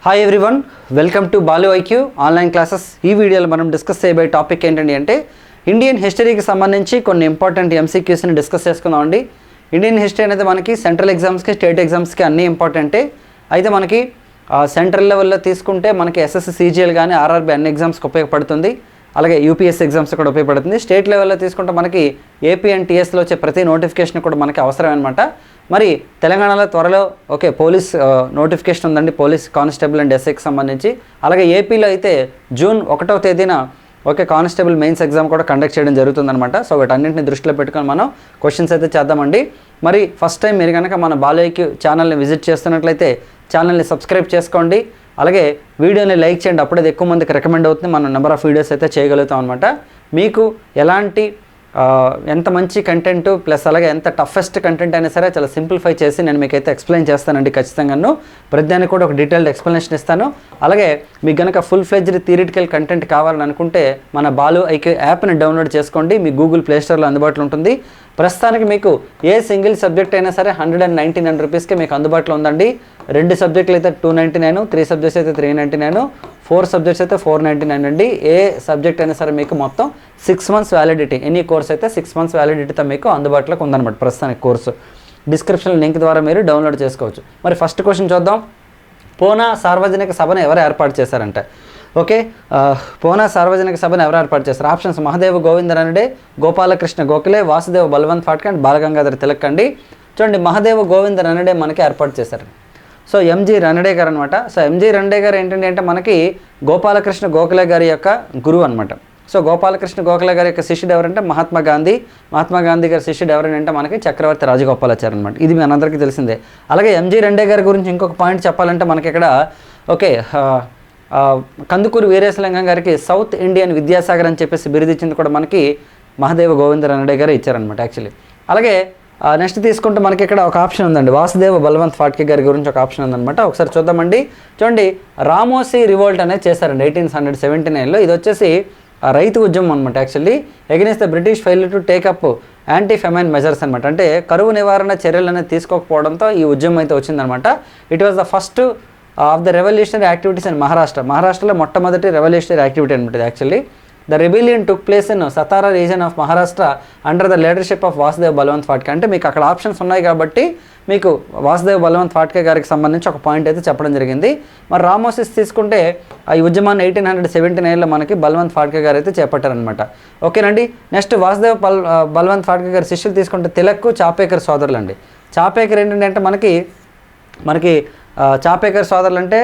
Hi everyone, welcome to Balu IQ online classes. ఈ వీడియోలో మనం డిస్కస్ చేయబోయే టాపిక్ ఏంటండి అంటే ఇండియన్ హిస్టరీకి సంబంధించి కొన్ని ఇంపార్టెంట్ ఎంసీక్యూస్ని డిస్కస్ చేసుకుందామండి. ఇండియన్ హిస్టరీ అనేది మనకి సెంట్రల్ ఎగ్జామ్స్కి, స్టేట్ ఎగ్జామ్స్కి అన్నీ ఇంపార్టెంటే. అయితే మనకి సెంట్రల్ లెవెల్లో తీసుకుంటే మనకి ఎస్ఎస్సి, సిజిఎల్ కానీ ఆర్ఆర్బీ అన్ని ఎగ్జామ్స్కి ఉపయోగపడుతుంది. అలాగే యూపీఎస్సీ ఎగ్జామ్స్ కూడా ఉపయోగపడుతుంది. స్టేట్ లెవెల్లో తీసుకుంటే మనకి ఏపీ అండ్ టీఎస్లో వచ్చే ప్రతి నోటిఫికేషన్ కూడా మనకి అవసరం అనమాట. మరి తెలంగాణలో త్వరలో పోలీస్ నోటిఫికేషన్ ఉందండి, పోలీస్ కానిస్టేబుల్ అండ్ ఎస్ఐకి సంబంధించి. అలాగే ఏపీలో అయితే జూన్ 1వ తేదీన కానిస్టేబుల్ మెయిన్స్ ఎగ్జామ్ కూడా కండక్ట్ చేయడం జరుగుతుందన్నమాట. సో వీటన్నింటిని దృష్టిలో పెట్టుకొని మనం క్వశ్చన్స్ అయితే చేద్దామండి. మరి ఫస్ట్ టైం మీరు కనుక మన బాలు ఐక్యూ ఛానల్ని విజిట్ చేస్తున్నట్లయితే ఛానల్ని సబ్స్క్రైబ్ చేసుకోండి. అలాగే వీడియోని లైక్ చేయండి, అప్పుడే ఎక్కువ మందికి రికమెండ్ అవుతుంది. మనం నెంబర్ ఆఫ్ వీడియోస్ అయితే చేయగలుగుతాం అనమాట. మీకు ఎలాంటి ఎంత మంచి కంటెంట్ ప్లస్ అలాగే ఎంత టఫెస్ట్ కంటెంట్ అయినా సరే చాలా సింప్లిఫై చేసి నేను మీకైతే ఎక్స్ప్లెయిన్ చేస్తానండి. ఖచ్చితంగాను ప్రతిదానికి కూడా ఒక డీటెయిల్డ్ ఎక్స్ప్లెనేషన్ ఇస్తాను. అలాగే మీకు కనుక ఫుల్ ఫ్లెడ్జ్డ్ థియరిటికల్ కంటెంట్ కావాలని అనుకుంటే మన బాలు ఐక్యూ యాప్ని డౌన్లోడ్ చేసుకోండి. మీ గూగుల్ ప్లేస్టోర్లో అందుబాటులో ఉంటుంది. ప్రస్తుతానికి మీకు ఏ సింగిల్ సబ్జెక్ట్ అయినా సరే 199 రూపీస్కి మీకు అందుబాటులో ఉందండి. 2 సబ్జెక్టులు అయితే 299, 3 సబ్జెక్ట్స్ అయితే 399, 4 సబ్జెక్ట్స్ అయితే 499 అండి. ఏ సబ్జెక్ట్ అయినా సరే మీకు మొత్తం 6 months వ్యాలిడిటీ, ఎనీ కోర్స్ అయితే 6 months వ్యాలిడిటీతో మీకు అందుబాటులోకి ఉందన్నమాట ప్రస్తుతానికి కోర్సు. డిస్క్రిప్షన్ లింక్ ద్వారా మీరు డౌన్లోడ్ చేసుకోవచ్చు. మరి ఫస్ట్ క్వశ్చన్ చూద్దాం. పూనా సార్వజనిక సభను ఎవరు ఏర్పాటు చేశారంటే పూనా సార్వజనిక సభను ఎవరు ఏర్పాటు చేస్తారు? ఆప్షన్స్ మహదేవ్ గోవింద రానడే, గోపాలకృష్ణ గోఖలే, వాసుదేవ్ బలవంత్ ఫాట్కే అండ్ బాలగంగాధర్ తిలక్ అండి. చూడండి, మహదేవ్ గోవింద రానడే మనకి ఏర్పాటు చేశారు. సో ఎంజీ రనడే గారు అనమాట. సో ఎంజీ రనడే గారు ఏంటంటే అంటే మనకి గోపాలకృష్ణ గోఖలే గారి యొక్క గురువు అనమాట. సో గోపాలకృష్ణ గోఖలే గారి యొక్క శిష్యుడు ఎవరంటే మహాత్మా గాంధీ గారి శిష్యుడు ఎవరంటే మనకి చక్రవర్తి రాజగోపాలాచారి అనమాట. ఇది మీ అందరికీ తెలిసిందే. అలాగే ఎంజీ రనడే గారి గురించి ఇంకొక పాయింట్ చెప్పాలంటే మనకి ఇక్కడ కందుకూరి వీరేశలింగం గారికి సౌత్ ఇండియన్ విద్యాసాగర్ అని చెప్పేసి బిరుదిచ్చింది కూడా మనకి మహదేవ గోవింద రనడే గారు ఇచ్చారనమాట యాక్చువల్లీ. అలాగే నెక్స్ట్ తీసుకుంటే మనకి ఇక్కడ ఒక ఆప్షన్ ఉందండి, వాసుదేవ బలవంత్ ఫాట్కే గారి గురించి ఒక ఆప్షన్ ఉందన్నమాట. ఒకసారి చూద్దామండి. చూడండి, రామోసీ రివోల్ట్ అనేది చేశారండి 1879లో. ఇది వచ్చేసి రైతు ఉద్యమం అనమాట actually. Against the British fail to take up anti famine measures అనమాట. అంటే కరువు నివారణ చర్యలు అనేది తీసుకోకపోవడంతో ఈ ఉద్యమం అయితే వచ్చిందనమాట. It was the first of the revolutionary activities in మహారాష్ట్రలో మొట్టమొదటి రెవల్యూషనరీ యాక్టివిటీ అనమాట ఇది actually. The rebellion took place in Satara region of Maharashtra under the leadership of Vasudev Balwant Phadke. అంటే మీకు అక్కడ ఆప్షన్స్ ఉన్నాయి కాబట్టి మీకు వాసుదేవ్ బలవంత్ ఫాట్కే గారికి సంబంధించి ఒక పాయింట్ అయితే చెప్పడం జరిగింది. మరి రామోసిస్ తీసుకుంటే ఈ ఉద్యమాన్ని 1879లో మనకి బలవంత్ ఫాట్కే గారు అయితే చేపట్టారనమాట. ఓకేనండి. నెక్స్ట్ వాసుదేవ్ బలవంత్ ఫాట్కే గారి శిష్యులు తీసుకుంటే తిలక్, చాపేకర్ సోదరులు అండి. చాపేకర్ ఏంటంటే మనకి చాపేకర్ సోదరులు అంటే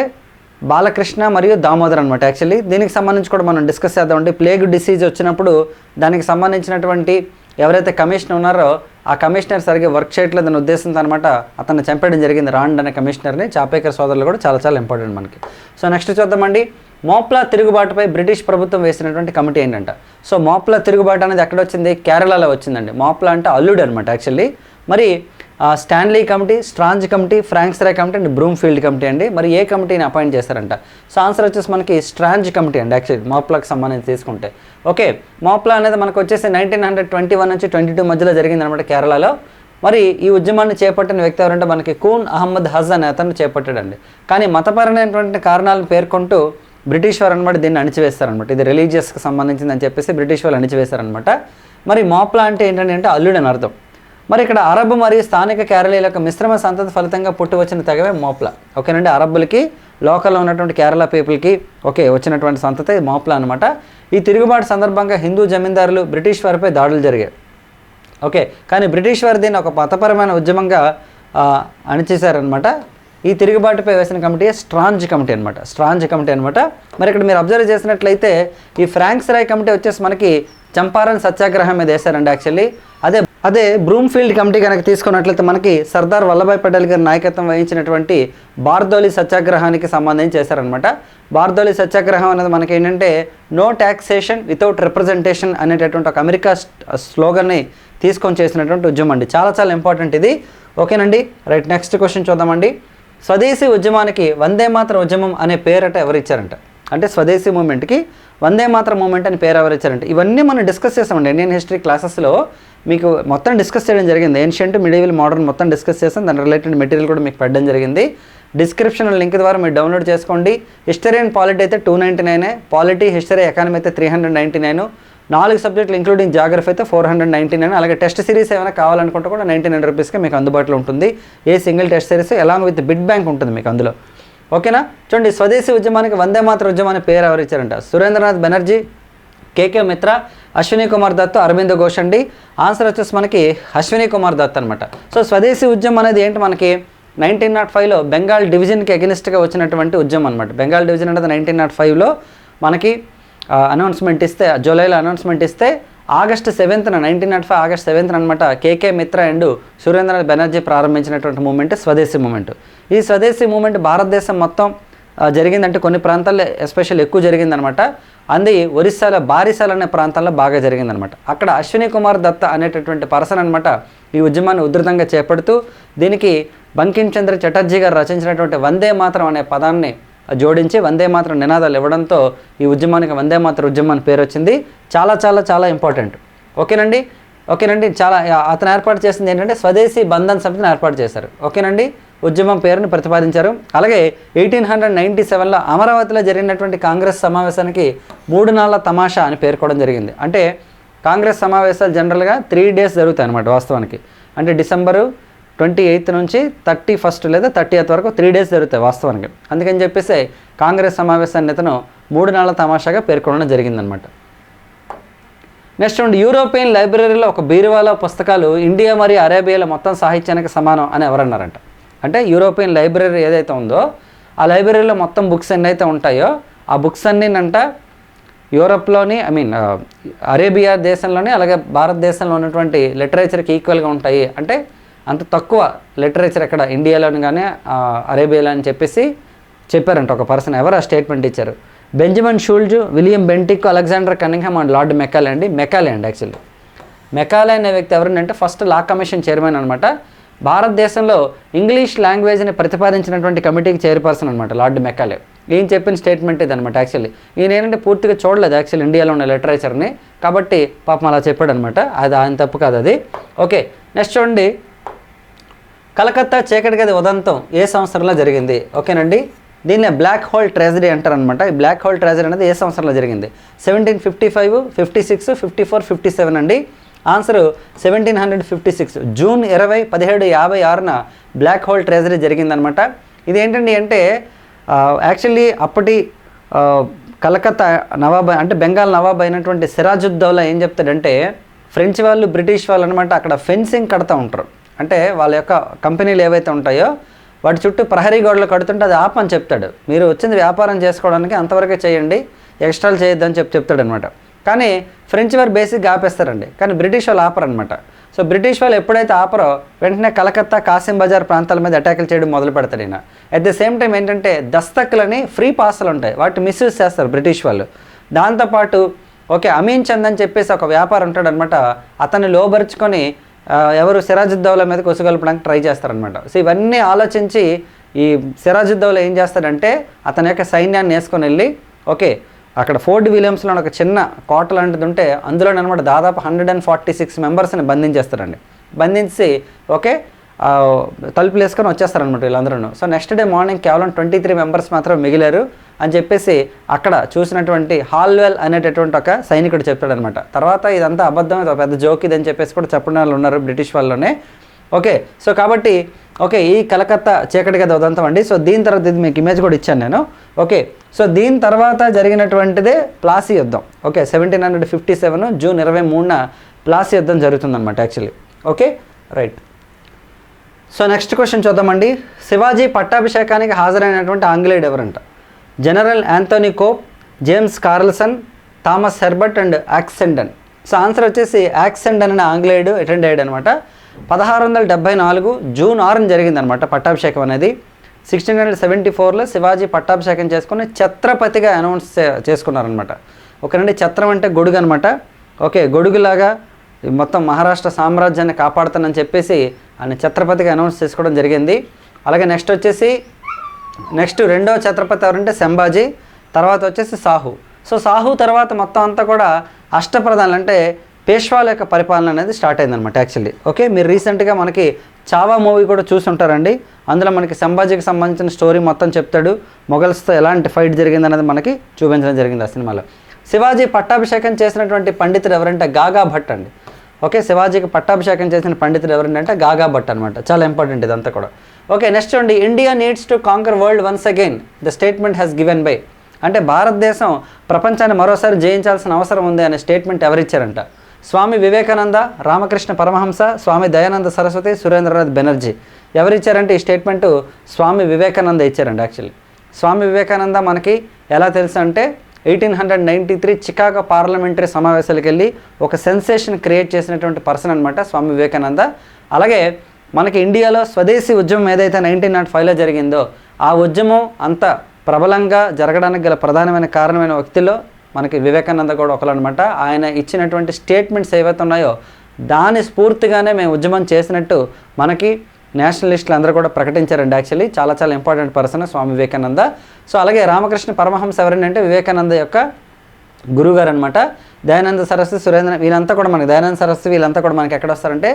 బాలకృష్ణ మరియు దామోదర్ అనమాట యాక్చువల్లీ. దీనికి సంబంధించి కూడా మనం డిస్కస్ చేద్దామండి. ప్లేగ్ డిసీజ్ వచ్చినప్పుడు దానికి సంబంధించినటువంటి ఎవరైతే కమిషనర్ ఉన్నారో ఆ కమిషనర్ సరిగ్గా వర్క్ చేయట్లేదని ఉద్దేశంతో అనమాట అతన్ని చంపేయడం జరిగింది, రాండ్ అనే కమిషనర్ని. చాపేకర్ సోదరులు కూడా చాలా ఇంపార్టెంట్ మనకి. సో నెక్స్ట్ చూద్దామండి. మోప్లా తిరుగుబాటుపై బ్రిటిష్ ప్రభుత్వం వేసినటువంటి కమిటీ ఏంటంట. సో మోప్లా తిరుగుబాటు అనేది ఎక్కడ వచ్చింది? కేరళలో వచ్చిందండి. మోప్లా అంటే అల్లుడు అనమాట యాక్చువల్లీ. మరి స్టాన్లీ కమిటీ, స్ట్రాంజ్ కమిటీ, ఫ్రాంక్స్రాయ్ కమిటీ అండ్ బ్రూమ్ఫీల్డ్ కమిటీ అండి. మరి ఏ కమిటీని అపాయింట్ చేశారంట? సో ఆన్సర్ వచ్చేసి మనకి స్ట్రాంజ్ కమిటీ అండి యాక్చువల్లీ మోప్లాకి సంబంధించి తీసుకుంటే. ఓకే, మోప్లా అనేది మనకు వచ్చేసి 1921 నుంచి 22 మధ్యలో జరిగిందనమాట కేరళలో. మరి ఈ ఉద్యమాన్ని చేపట్టిన వ్యక్తి ఎవరంటే మనకి కూన్ అహ్మద్ హజ్ అనే అతను చేపట్టాడండి. కానీ మతపరమైనటువంటి కారణాలను పేర్కొంటూ బ్రిటిష్ వారు అనమాట దీన్ని అణిచివేస్తారనమాట. ఇది రిలీజియస్కి సంబంధించిందని చెప్పేసి బ్రిటిష్ వాళ్ళు అణిచివేశారనమాట. మరి మోప్లా అంటే ఏంటంటే అల్లుడు అని అర్థం. మరి ఇక్కడ అరబ్ మరియు స్థానిక కేరళీయుల యొక్క మిశ్రమ సంతతి ఫలితంగా పుట్టి వచ్చిన తెగవే మోప్లా. ఓకేనండి, అరబ్బులకి లోకల్లో ఉన్నటువంటి కేరళ పీపుల్కి వచ్చినటువంటి సంతతి మోప్లా అనమాట. ఈ తిరుగుబాటు సందర్భంగా హిందూ జమీందారులు బ్రిటిష్ వారిపై దాడులు జరిగాయి. ఓకే, కానీ బ్రిటిష్ వారు దీన్ని ఒక మతపరమైన ఉద్యమంగా అణిచేశారనమాట. ఈ తిరుగుబాటుపై వేసిన కమిటీ స్ట్రాంజ్ కమిటీ అనమాట. మరి ఇక్కడ మీరు అబ్జర్వ్ చేసినట్లయితే ఈ ఫ్రాంక్స్రాయ్ కమిటీ వచ్చేసి మనకి చంపారన్ సత్యాగ్రహం మీద వేశారండి యాక్చువల్లీ. అదే బ్రూమ్ఫీల్డ్ కమిటీ కనుక తీసుకున్నట్లయితే మనకి సర్దార్ వల్లభాయ్ పటేల్ గారి నాయకత్వం వహించినటువంటి బార్దోలి సత్యాగ్రహానికి సంబంధించి చేశారనమాట. బార్దోలి సత్యాగ్రహం అనేది మనకి ఏంటంటే నో ట్యాక్సేషన్ వితౌట్ రిప్రజెంటేషన్ అనేటటువంటి ఒక అమెరికా స్లోగన్ని తీసుకొని చేసినటువంటి ఉద్యమం అండి. చాలా ఇంపార్టెంట్ ఇది. ఓకేనండి, రైట్. నెక్స్ట్ క్వశ్చన్ చూద్దామండి. స్వదేశీ ఉద్యమానికి వందే మాతరం ఉద్యమం అనే పేరట ఎవరు ఇచ్చారంట? అంటే స్వదేశీ మూమెంట్కి వందే మాతరం మూమెంట్ అని పేరు ఎవరు ఇచ్చారంటే ఇవన్నీ మనం డిస్కస్ చేసామండి ఇండియన్ హిస్టరీ క్లాసెస్లో. మీకు మొత్తం డిస్కస్ చేయడం జరిగింది. ఏన్షియంట్, మిడివల్, మోడర్న్ మొత్తం డిస్కస్ చేసాం. దాని రిలేటెడ్ మెటీరియల్ కూడా మీకు పెట్టడం జరిగింది. డిస్క్రిప్షన్ లింక్ ద్వారా మీరు డౌన్లోడ్ చేసుకోండి. హిస్టరీ అండ్ పాలిటీ అయితే 299, పాలిటీ, హిస్టరీ, ఎకానమీ అయితే 399, 4 సబ్జెక్టులు ఇంక్లూడింగ్ జాగ్రఫీ అయితే 499. అలాగే టెస్ట్ సిరీస్ ఏమైనా కావాలనుకుంటే కూడా 99 రూపీస్కి మీకు అందుబాటులో ఉంటుంది. A single test series along with bid bank ఉంటుంది మీకు అందులో. ఓకేనా? చూడండి, స్వదేశీ ఉద్యమానికి వందే మాతర ఉద్యమం అనే పేరు ఎవరు ఇచ్చారంట? సురేంద్రనాథ్ బెనర్జీ, కేకే మిత్రా, అశ్విని కుమార్ దత్, అరవింద్ ఘోష్ అండి. ఆన్సర్ వచ్చేసి మనకి అశ్విని కుమార్ దత్ అనమాట. సో స్వదేశీ ఉద్యమం అనేది ఏంటి మనకి 1905లో బెంగాల్ డివిజన్కి అగెనిస్ట్గా వచ్చినటువంటి ఉద్యమం అనమాట. బెంగాల్ డివిజన్ అనేది 1905లో మనకి అనౌన్స్మెంట్ ఇస్తే, జూలైలో అనౌన్స్మెంట్ ఇస్తే ఆగస్టు 7th 1905 ఆగస్ట్ 7th అనమాట కేకే మిత్రా అండ్ సురేంద్రనాథ్ బెనర్జీ ప్రారంభించినటువంటి మూమెంట్ స్వదేశీ మూమెంట్. ఈ స్వదేశీ మూమెంట్ భారతదేశం మొత్తం జరిగిందంటే కొన్ని ప్రాంతాల్లో ఎస్పెషల్ ఎక్కువ జరిగిందనమాట. అది ఒరిస్సాలో బారిసాల్ అనే ప్రాంతాల్లో బాగా జరిగిందనమాట. అక్కడ అశ్విని కుమార్ దత్త అనేటటువంటి పర్సన్ అనమాట ఈ ఉద్యమాన్ని ఉధృతంగా చేపడుతూ దీనికి బంకిం చంద్ర చటర్జీ గారు రచించినటువంటి వందే మాతరం అనే పదాన్ని జోడించి వందే మాతరం నినాదాలు ఇవ్వడంతో ఈ ఉద్యమానికి వందే మాతరం ఉద్యమం అని పేరు వచ్చింది. చాలా చాలా చాలా ఇంపార్టెంట్. ఓకేనండి. చాలా అతను ఏర్పాటు చేసింది ఏంటంటే స్వదేశీ బంధన్ సమితిని ఏర్పాటు చేశారు. ఓకేనండి. ఉద్యమం పేరుని ప్రతిపాదించారు. అలాగే 1897లో అమరావతిలో జరిగినటువంటి కాంగ్రెస్ సమావేశానికి 3 నాళ్ళ తమాషా అని పేర్కోవడం జరిగింది. అంటే కాంగ్రెస్ సమావేశాలు జనరల్గా 3 days జరుగుతాయి అన్నమాట వాస్తవానికి. అంటే డిసెంబరు 28 నుంచి 31 లేదా 30th వరకు 3 days జరుగుతాయి వాస్తవానికి. అందుకని చెప్పేసి కాంగ్రెస్ సమావేశాన్ని ఇతను 3 నాళ్ళ తమాషాగా పేర్కొనడం జరిగిందనమాట. నెక్స్ట్ ఉండి యూరోపియన్ లైబ్రరీలో ఒక బీరువాలో పుస్తకాలు ఇండియా మరియు అరేబియాలో మొత్తం సాహిత్యానికి సమానం అని ఎవరన్నారంట? అంటే యూరోపియన్ లైబ్రరీ ఏదైతే ఉందో ఆ లైబ్రరీలో మొత్తం బుక్స్ ఎన్ని అయితే ఉంటాయో ఆ బుక్స్ అన్నీనంట యూరోప్లోని అరేబియా దేశంలోని అలాగే భారతదేశంలో ఉన్నటువంటి లిటరేచర్కి ఈక్వల్గా ఉంటాయి. అంటే అంత తక్కువ లిటరేచర్ ఎక్కడ ఇండియాలోని కానీ అరేబియాలో అని చెప్పేసి చెప్పారంట ఒక పర్సన్. ఎవరు ఆ స్టేట్మెంట్ ఇచ్చారు? Benjamin Schultze, William Bentinck, Alexander Cunningham and lord Macaulay అండి. మెకాలే అండి. యాక్చువల్లీ మెకాలే అనే వ్యక్తి ఎవరంటే ఫస్ట్ లా కమిషన్ చైర్మన్ అనమాట. భారతదేశంలో ఇంగ్లీష్ లాంగ్వేజ్ని ప్రతిపాదించినటువంటి కమిటీకి చైర్పర్సన్ అనమాట లార్డ్ మెకాలే. ఈయన చెప్పిన స్టేట్మెంట్ ఇది అనమాట. యాక్చువల్లీ ఈయన ఏంటంటే పూర్తిగా చూడలేదు యాక్చువల్లీ ఇండియాలో ఉన్న లిటరేచర్ని, కాబట్టి పాపం అలా చెప్పాడు అనమాట. అది ఆయన తప్పు కాదు అది. ఓకే, నెక్స్ట్ చూడండి, కలకత్తా చీకటి గది ఉదంతం ఏ సంవత్సరంలో జరిగింది? ఓకేనండి. దీన్నే బ్లాక్ హోల్ ట్రెజరీ అంటారనమాట. ఈ బ్లాక్ హోల్ ట్రెజరీ అనేది ఏ సంవత్సరంలో జరిగింది? 1755, 56, 54, 57 అండి. ఆన్సర్ 1756 జూన్ 20, 1756న బ్లాక్ హోల్ ట్రెజరీ జరిగిందనమాట. ఇది ఏంటండి అంటే యాక్చువల్లీ అప్పటి కలకత్తా నవాబ్ అంటే బెంగాల్ నవాబ్ అయినటువంటి సిరాజుద్దౌలా ఏం చెప్తాడంటే ఫ్రెంచ్ వాళ్ళు బ్రిటిష్ వాళ్ళు అనమాట అక్కడ ఫెన్సింగ్ కడతా ఉంటారు. అంటే వాళ్ళ యొక్క కంపెనీలు ఏవైతే ఉంటాయో వాటి చుట్టూ ప్రహరీ గోడలు కడుతుంటే అది ఆపని చెప్తాడు. మీరు వచ్చింది వ్యాపారం చేసుకోవడానికి అంతవరకే చేయండి, ఎక్స్ట్రాలు చేయొద్దని చెప్తాడు అనమాట. కానీ ఫ్రెంచ్ వారు బేసిక్గా ఆపేస్తారండి, కానీ బ్రిటిష్ వాళ్ళు ఆపరనమాట. సో బ్రిటిష్ వాళ్ళు ఎప్పుడైతే ఆపరో వెంటనే కలకత్తా, కాసిం బజార్ ప్రాంతాల మీద అటాకులు చేయడం మొదలు పెడతాడు ఈయన. అట్ ద సేమ్ టైం ఏంటంటే దస్తకులని ఫ్రీ పాస్లు ఉంటాయి, వాటిని మిస్యూజ్ చేస్తారు బ్రిటిష్ వాళ్ళు. దాంతోపాటు అమీన్ చంద్ అని చెప్పేసి ఒక వ్యాపారం ఉంటాడు అనమాట, అతన్ని లోబరుచుకొని ఎవరు సిరాజుద్దౌలా మీదకి ఉసుగొల్పడానికి ట్రై చేస్తారనమాట. సో ఇవన్నీ ఆలోచించి ఈ సిరాజుద్దౌలా ఏం చేస్తాడంటే అతని యొక్క సైన్యాన్ని వేసుకొని వెళ్ళి అక్కడ ఫోర్ట్ విలియమ్స్లో ఒక చిన్న కోట లాంటిది ఉంటే అందులోనమాట దాదాపు 146 మెంబర్స్ని బంధించేస్తారండి. బంధించి తలుపులు వేసుకొని వచ్చేస్తారనమాట వీళ్ళందరూ. సో నెక్స్ట్ డే మార్నింగ్ కేవలం 23 మెంబర్స్ మాత్రం మిగిలారు అని చెప్పేసి అక్కడ చూసినటువంటి హాల్వెల్ అనేటటువంటి ఒక సైనికుడు చెప్పాడనమాట. తర్వాత ఇదంతా అబద్ధం, ఇది పెద్ద జోక్ ఇదని చెప్పేసి కూడా చెప్పిన వాళ్ళు ఉన్నారు బ్రిటిష్ వాళ్ళలోనే. సో కాబట్టి ఈ కలకత్తా చీకటి గది ఉదంతం అండి. సో దీని తర్వాత ఇది మీకు ఇమేజ్ కూడా ఇచ్చాను నేను. సో దీని తర్వాత జరిగినటువంటిదే ప్లాసీ యుద్ధం. 1757 జూన్ 23న ప్లాసీ యుద్ధం జరుగుతుందన్నమాట actually. Right. So next question చూద్దామండి. శివాజీ పట్టాభిషేకానికి హాజరైనటువంటి ఆంగ్లేయుడు ఎవరంట? General Anthony Cope, James Carlson, Thomas Herbert and Oxenden. So answer వచ్చేసి యాక్సెండన్ అనే ఆంగ్లేయుడు అటెండ్ అయ్యాడు అనమాట. 1674 జూన్ 6న జరిగిందనమాట పట్టాభిషేకం అనేది. 1674లో శివాజీ పట్టాభిషేకం చేసుకుని ఛత్రపతిగా అనౌన్స్ చేసుకున్నారనమాట. ఓకేనండి. ఛత్రం అంటే గొడుగు అనమాట. గొడుగులాగా మొత్తం మహారాష్ట్ర సామ్రాజ్యాన్ని కాపాడుతానని చెప్పేసి ఆయన ఛత్రపతిగా అనౌన్స్ చేసుకోవడం జరిగింది. అలాగే నెక్స్ట్ రెండవ ఛత్రపతి ఎవరంటే సంభాజీ, తర్వాత వచ్చేసి సాహు. సో సాహు తర్వాత మొత్తం అంతా కూడా అష్టప్రధానులు అంటే పేష్వాల యొక్క పరిపాలన అనేది స్టార్ట్ అయిందనమాట యాక్చువల్లీ. మీరు రీసెంట్గా మనకి చావా మూవీ కూడా చూసుంటారండి. అందులో మనకి సంభాజీకి సంబంధించిన స్టోరీ మొత్తం చెప్తాడు, మొఘల్స్తో ఎలాంటి ఫైట్ జరిగింది అనేది మనకి చూపించడం జరిగింది ఆ సినిమాలో. శివాజీ పట్టాభిషేకం చేసినటువంటి పండితుడు ఎవరంటే గాగా భట్ అండి. ఓకే, శివాజీకి పట్టాభిషేకం చేసిన పండితుడు ఎవరంటే గాగా భట్ అనమాట. చాలా ఇంపార్టెంట్ ఇదంతా కూడా. ఓకే, నెక్స్ట్ చూడండి, India needs to conquer world once again, the statement has given by. అంటే భారతదేశం ప్రపంచాన్ని మరోసారి జయించాల్సిన అవసరం ఉంది అనే స్టేట్మెంట్ ఎవరిచ్చారంట? స్వామి వివేకానంద, రామకృష్ణ పరమహంస, స్వామి దయానంద సరస్వతి, సురేంద్రనాథ్ బెనర్జీ. ఎవరిచ్చారంటే ఈ స్టేట్మెంటు స్వామి వివేకానంద ఇచ్చారండి. యాక్చువల్లీ స్వామి వివేకానంద మనకి ఎలా తెలుసు అంటే 1893 చికాగో పార్లమెంటరీ సమావేశాలకు వెళ్ళి ఒక సెన్సేషన్ క్రియేట్ చేసినటువంటి పర్సన్ అనమాట స్వామి వివేకానంద. అలాగే మనకి ఇండియాలో స్వదేశీ ఉద్యమం ఏదైతే 1905లో జరిగిందో ఆ ఉద్యమం అంత ప్రబలంగా జరగడానికి గల ప్రధానమైన కారణమైన వ్యక్తిలో మనకి వివేకానంద కూడా ఒకరు అనమాట. ఆయన ఇచ్చినటువంటి స్టేట్మెంట్స్ ఏవైతే ఉన్నాయో దాని స్ఫూర్తిగానే మేము ఉద్యమం చేసినట్టు మనకి నేషనలిస్టులు అందరూ కూడా ప్రకటించారండి. యాక్చువల్లీ చాలా చాలా important person Swami Vivekananda. So అలాగే రామకృష్ణ పరమహంస ఎవరంటే వివేకానంద యొక్క గురువుగారు అనమాట. దయానంద సరస్వతి, సురేంద్ర వీళ్ళంతా కూడా మనకి దయానంద సరస్వతి వీళ్ళంతా కూడా మనకి ఎక్కడ వస్తారంటే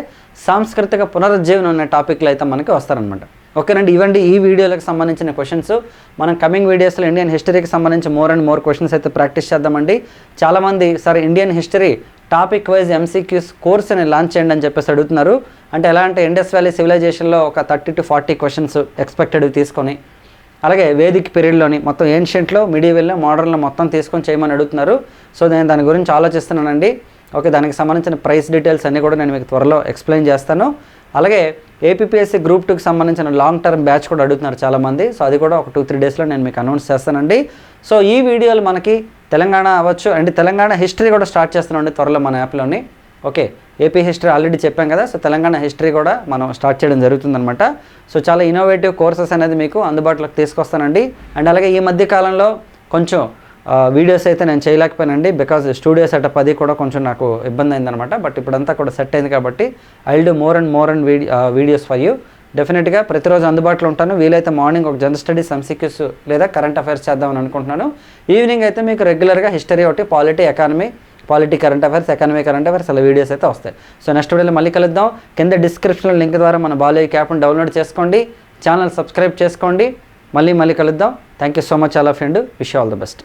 సాంస్కృతిక పునరుజ్జీవనం అనే టాపిక్లో అయితే మనకి వస్తారనమాట. ఓకేనండి, ఇవ్వండి ఈ వీడియోలకు సంబంధించిన క్వశ్చన్స్. మనం కమింగ్ వీడియోస్లో ఇండియన్ హిస్టరీకి సంబంధించి మోర్ అండ్ మోర్ క్వశ్చన్స్ అయితే ప్రాక్టీస్ చేద్దామండి. చాలామంది sir Indian history topic wise MCQs కోర్స్ని లాంచ్ చేయండి అని చెప్పేసి అడుగుతున్నారు. అంటే ఎలా అంటే ఇండస్ వ్యాలీ సివిలైజేషన్లో ఒక 30 to 40 క్వశ్చన్స్ ఎక్స్పెక్టెడ్ తీసుకొని, అలాగే వేదిక్ పీరియడ్లోని మొత్తం ఏన్షియంట్లో, మిడివెల్లో, మోడర్న్లో మొత్తం తీసుకొని చేయమని అడుగుతున్నారు. సో నేను దాని గురించి ఆలోచిస్తున్నానండి. ఓకే, దానికి సంబంధించిన ప్రైస్ డీటెయిల్స్ అన్నీ కూడా నేను మీకు త్వరలో ఎక్స్ప్లెయిన్ చేస్తాను. అలాగే APPSC Group 2కి సంబంధించిన లాంగ్ టర్మ్ బ్యాచ్ కూడా అడుగుతున్నారు చాలామంది. సో అది కూడా ఒక 2-3 డేస్లో నేను మీకు అనౌన్స్ చేస్తానండి. సో ఈ వీడియోలు మనకి తెలంగాణ అవ్వచ్చు అండ్ తెలంగాణ హిస్టరీ కూడా స్టార్ట్ చేస్తున్నామండి త్వరలో మన యాప్లోని. ఓకే, ఏపీ హిస్టరీ ఆల్రెడీ చెప్పాం కదా, సో తెలంగాణ హిస్టరీ కూడా మనం స్టార్ట్ చేయడం జరుగుతుందన్నమాట. సో చాలా ఇన్నోవేటివ్ కోర్సెస్ అనేది మీకు అందుబాటులోకి తీసుకొస్తానండి. అండ్ అలాగే ఈ మధ్య కాలంలో కొంచెం వీడియోస్ అయితే నేను చేయలేకపోయానండి, బికాజ్ స్టూడియో సెటప్ అది కూడా కొంచెం నాకు ఇబ్బంది అయిందనమాట. బట్ ఇప్పుడంతా కూడా సెట్ అయింది కాబట్టి I will do more and videos for you. డెఫినెట్గా ప్రతిరోజు అందుబాటులో ఉంటాను. వీలైతే మార్నింగ్ ఒక జనరల్ స్టడీస్ MCQs లేదా కరెంట్ అఫైర్స్ చేద్దామని అనుకుంటున్నాను. ఈవినింగ్ అయితే మీకు రెగ్యులర్గా హిస్టరీ ఒకటి, polity current affairs, economy current affairs అలా వీడియోస్ అయితే వస్తాయి. సో నెక్స్ట్ వీడియోలో మళ్ళీ కలుద్దాం. కింద డిస్క్రిప్షన్లో లింక్ ద్వారా మన బాలయ్య యాప్ని డౌన్లోడ్ చేసుకోండి, ఛానల్ సబ్స్క్రైబ్ చేసుకోండి. మళ్ళీ కలుద్దాం. Thank you so much all of you and wish all the best.